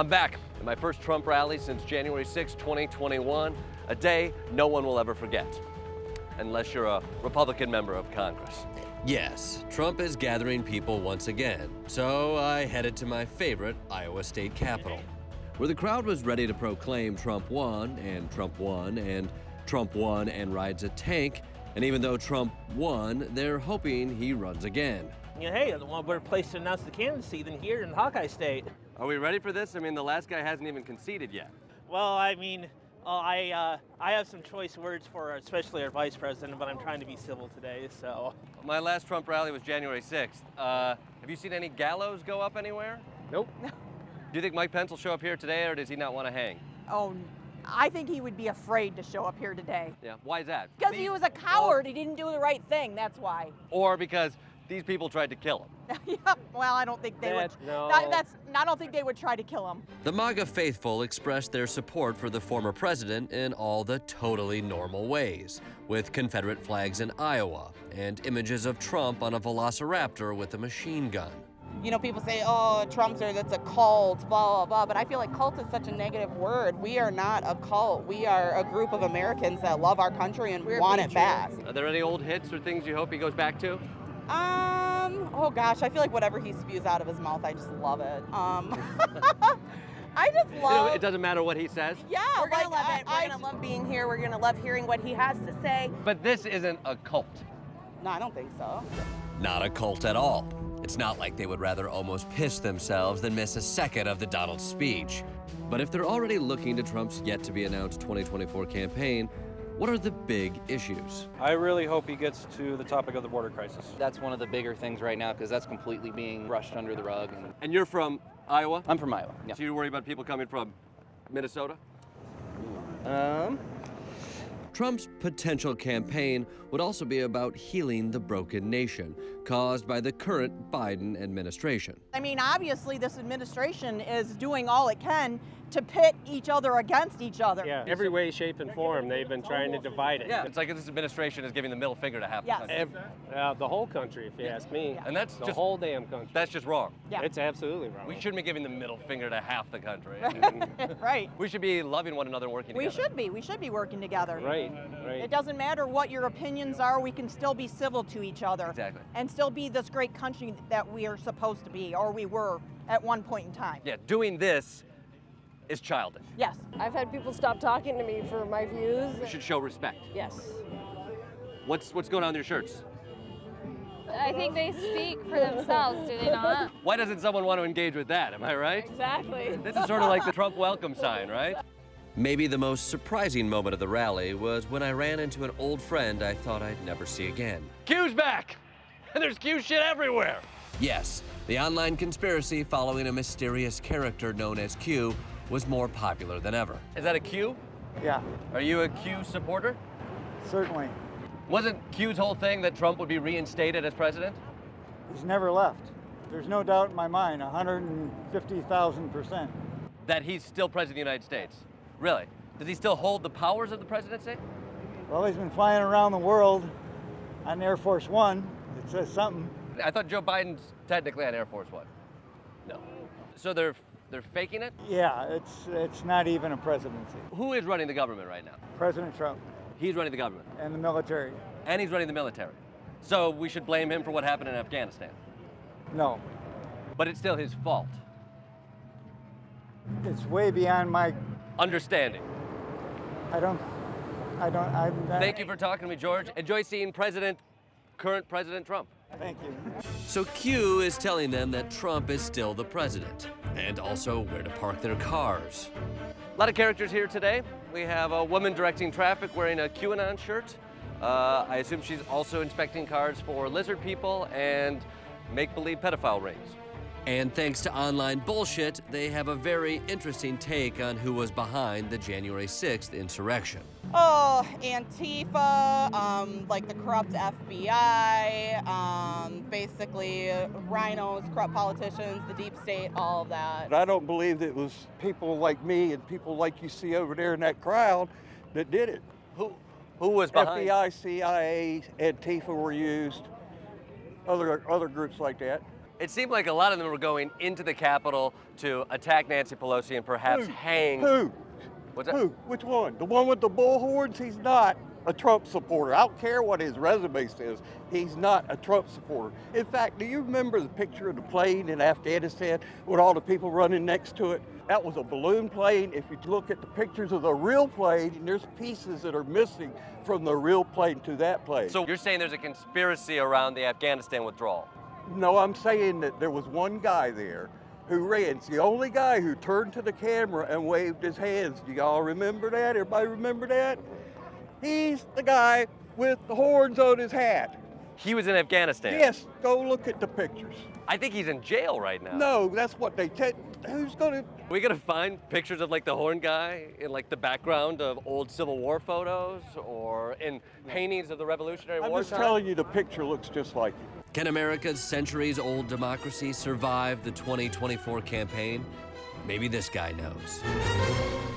I'm back at my first Trump rally since January 6, 2021, a day no one will ever forget, unless you're a Republican member of Congress. Yes, Trump is gathering people once again, so I headed to my favorite Iowa state capitol, where the crowd was ready to proclaim Trump won, and Trump won, and Trump won and rides a tank, and even though Trump won, they're hoping he runs again. Yeah, hey, there's one better place to announce the candidacy than here in Hawkeye State. Are we ready for this? I mean, the last guy hasn't even conceded yet. Well, I mean, I have some choice words for especially our vice president, but I'm trying to be civil today, so. My last Trump rally was January 6th. Have you seen any gallows go up anywhere? Nope. Do you think Mike Pence will show up here today, or does he not want to hang? Oh, I think he would be afraid to show up here today. Yeah, why is that? Because he was a coward. He didn't do the right thing, that's why. Or because these people tried to kill him. Yeah, well, I don't think they would. No. I don't think they would try to kill him. The MAGA faithful expressed their support for the former president in all the totally normal ways, with Confederate flags in Iowa and images of Trump on a velociraptor with a machine gun. You know, people say, oh, that's a cult, blah, blah, blah, but I feel like cult is such a negative word. We are not a cult. We are a group of Americans that love our country and want it back. Are there any old hits or things you hope he goes back to? Oh gosh, I feel like whatever he spews out of his mouth, I just love it. I just love. You know, it doesn't matter what he says. Yeah, we're gonna love it. We're gonna love being here. We're gonna love hearing what he has to say. But this isn't a cult. No, I don't think so. Not a cult at all. It's not like they would rather almost piss themselves than miss a second of the Donald speech. But if they're already looking to Trump's yet-to-be-announced 2024 campaign, what are the big issues? I really hope he gets to the topic of the border crisis. That's one of the bigger things right now because that's completely being brushed under the rug. And you're from Iowa? I'm from Iowa, yeah. So you worry about people coming from Minnesota? Trump's potential campaign would also be about healing the broken nation caused by the current Biden administration. I mean, obviously, this administration is doing all it can to pit each other against each other. Yeah, every way, shape, and form, they've been trying to divide it. Yeah, it's like this administration is giving the middle finger to half the country. The whole country, if you ask me. And that's the just whole damn country. That's just wrong. Yeah. It's absolutely wrong. We shouldn't be giving the middle finger to half the country. Right. We should be loving one another and working together. We should be working together. Right. It doesn't matter what your opinions are, we can still be civil to each other. Exactly. And still be this great country that we are supposed to be, or we were at one point in time. Yeah, doing this is childish. Yes. I've had people stop talking to me for my views. You should show respect. Yes. What's going on with your shirts? I think they speak for themselves, do they not? Why doesn't someone want to engage with that? Am I right? Exactly. This is sort of like the Trump welcome sign, right? Maybe the most surprising moment of the rally was when I ran into an old friend I thought I'd never see again. Q's back! And there's Q shit everywhere! Yes, the online conspiracy following a mysterious character known as Q was more popular than ever. Is that a Q? Yeah. Are you a Q supporter? Certainly. Wasn't Q's whole thing that Trump would be reinstated as president? He's never left. There's no doubt in my mind, 150,000%. That he's still president of the United States? Really? Does he still hold the powers of the presidency? Well, he's been flying around the world on Air Force One. It says something. I thought Joe Biden's technically on Air Force One. No. So they're faking it? Yeah, it's not even a presidency. Who is running the government right now? President Trump. He's running the government. And the military. And he's running the military. So we should blame him for what happened in Afghanistan. No. But it's still his fault. It's way beyond my understanding. I'm Thank you for talking to me, George. Enjoy seeing current President Trump. Thank you. So Q is telling them that Trump is still the president, and also where to park their cars. A lot of characters here today. We have a woman directing traffic wearing a QAnon shirt. I assume she's also inspecting cars for lizard people and make-believe pedophile rings. And thanks to online bullshit, they have a very interesting take on who was behind the January 6th insurrection. Oh, Antifa, like the corrupt FBI, basically rhinos, corrupt politicians, the deep state, all of that. I don't believe that it was people like me and people like you see over there in that crowd that did it. Who was behind? FBI, CIA, Antifa were used, other groups like that. It seemed like a lot of them were going into the Capitol to attack Nancy Pelosi and perhaps hang. Who? What's that? Who? Which one? The one with the bullhorns? He's not a Trump supporter. I don't care what his resume says. He's not a Trump supporter. In fact, do you remember the picture of the plane in Afghanistan with all the people running next to it? That was a balloon plane. If you look at the pictures of the real plane, there's pieces that are missing from the real plane to that plane. So you're saying there's a conspiracy around the Afghanistan withdrawal? No, I'm saying that there was one guy there who ran. It's the only guy who turned to the camera and waved his hands. Do y'all remember that? Everybody remember that? He's the guy with the horns on his hat. He was in Afghanistan? Yes, go look at the pictures. I think he's in jail right now. No, that's what they who's gonna? We gonna find pictures of like the horn guy in like the background of old Civil War photos or in paintings of the Revolutionary War? I'm just telling you, the picture looks just like it. Can America's centuries-old democracy survive the 2024 campaign? Maybe this guy knows.